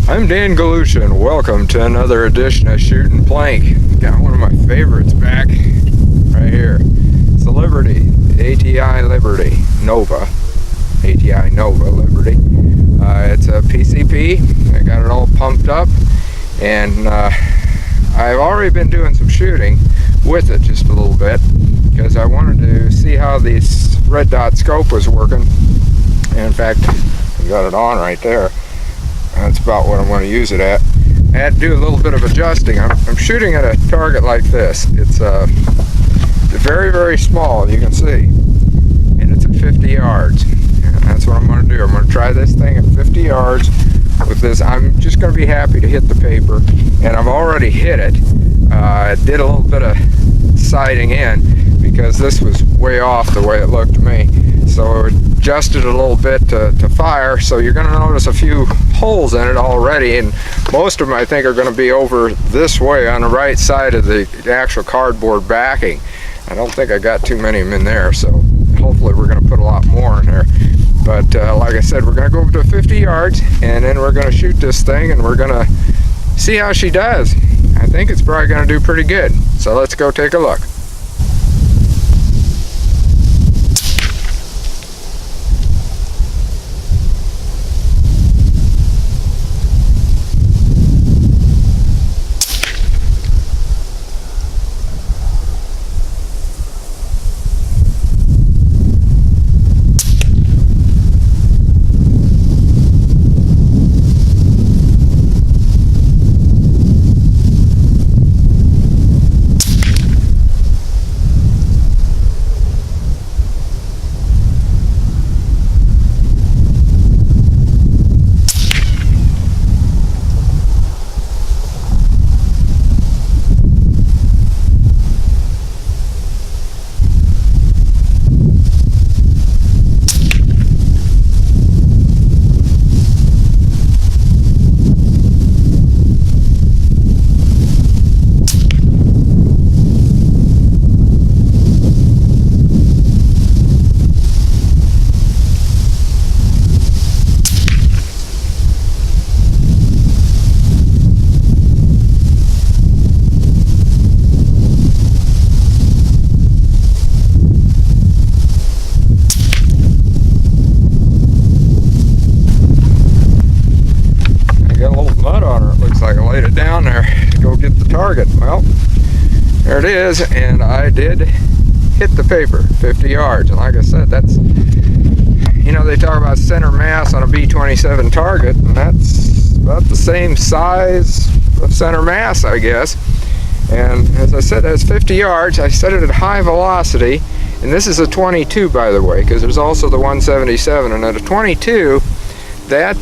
I'm Dan Galusha, and welcome to another edition of Shooting Plink. Got one of my favorites back right here. It's the Liberty, ATI Liberty Nova, ATI Nova Liberty. It's a PCP. I got it all pumped up, and I've already been doing some shooting with it just a little bit because I wanted to see how this red dot scope was working. And in fact, I got it on right there. That's about what I'm going to use it at. I had to do a little bit of adjusting. I'm shooting at a target like this. It's very, very small, you can see. And it's at 50 yards. And that's what I'm going to do. I'm going to try this thing at 50 yards with this. I'm just going to be happy to hit the paper. And I've already hit it. I did a little bit of sighting in because this was way off the way it looked to me. So I adjusted a little bit to fire, so you're going to notice a few holes in it already, and most of them I think are going to be over this way on the right side of the actual cardboard backing. I don't think I got too many of them in there, so hopefully we're going to put a lot more in there. But like I said, we're going to go up to 50 yards, and then we're going to shoot this thing, and we're going to see how she does. I think it's probably going to do pretty good, so let's go take a look. Down there to go get the target. Well, there it is, and I did hit the paper 50 yards. And like I said, that's, you know, they talk about center mass on a B-27 target, and that's about the same size of center mass, I guess. And as I said, that's 50 yards. I set it at high velocity, and this is a 22, by the way, because there's also the 177, and at a 22 that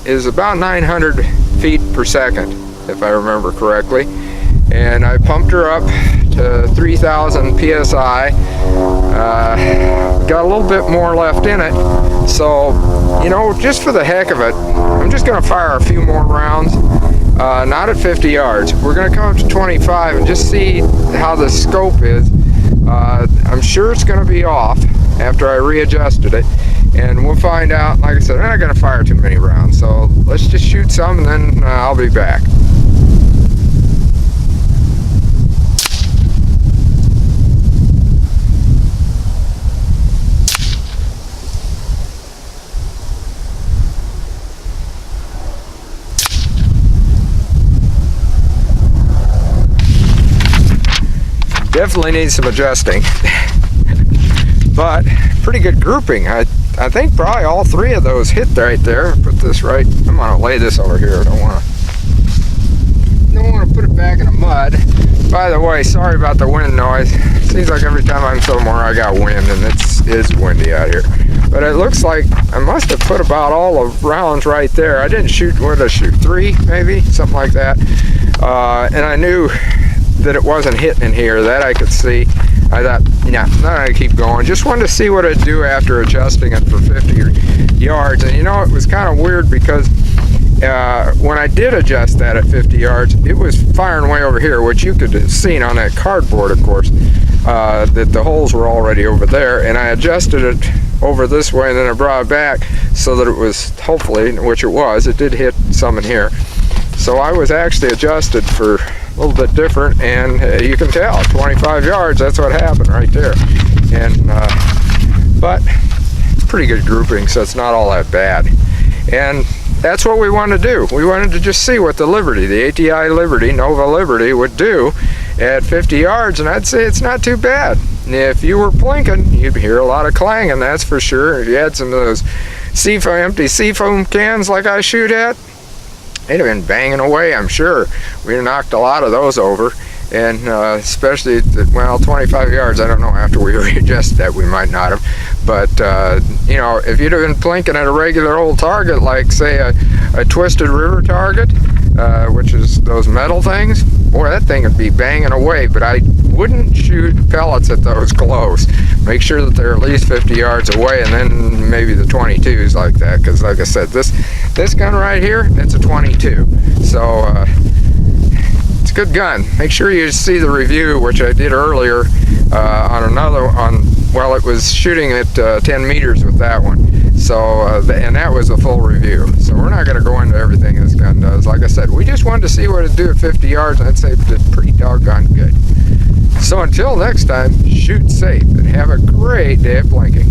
is about 900 feet per second, if I remember correctly. And I pumped her up to 3,000 psi. Got a little bit more left in it, so, you know, just for the heck of it, I'm just going to fire a few more rounds. Not at 50 yards. We're going to come up to 25 and just see how the scope is. I'm sure it's going to be off after I readjusted it, and we'll find out. Like I said, I'm not going to fire too many rounds, so let's just shoot some, and then I'll be back. Definitely needs some adjusting, but pretty good grouping. I think probably all three of those hit right there. Put this right. I'm gonna lay this over here. I don't want to put it back in the mud. By the way, sorry about the wind noise. Seems like every time I'm somewhere I got wind, and it is windy out here. But it looks like I must have put about all the rounds right there. I didn't shoot, what did I shoot? 3 maybe, something like that. And I knew that it wasn't hitting in here, that I could see. I thought, yeah, I'm not gonna keep going. Just wanted to see what it'd do after adjusting it for 50 yards. And you know, it was kind of weird because when I did adjust that at 50 yards, it was firing way over here, which you could have seen on that cardboard, of course, that the holes were already over there. And I adjusted it over this way, and then I brought it back so that it was, hopefully, which it was, it did hit some in here. So I was actually adjusted for a little bit different, and you can tell, 25 yards, that's what happened right there. And but pretty good grouping, so it's not all that bad. And that's what we wanted to do. We wanted to just see what the Liberty, the ATI Liberty, Nova Liberty, would do at 50 yards, and I'd say it's not too bad. If you were plinking, you'd hear a lot of clanging, that's for sure. If you had some of those empty seafoam cans like I shoot at, they'd have been banging away, I'm sure. We knocked a lot of those over, and especially, well, 25 yards, I don't know, after we readjusted that, we might not have. But, you know, if you'd have been plinking at a regular old target, like, say, a twisted river target, which is those metal things, boy, that thing would be banging away. But I wouldn't shoot pellets at those close. Make sure that they're at least 50 yards away, and then maybe the 22s like that, because like I said, this gun right here, it's a 22. So it's a good gun. Make sure you see the review, which I did earlier well, it was shooting at 10 meters with that one. So and that was a full review. So we're not going to go into everything this gun does. Like I said, we just wanted to see what it'd do at 50 yards, and I'd say it did pretty doggone good. So until next time, shoot safe and have a great day of plinking.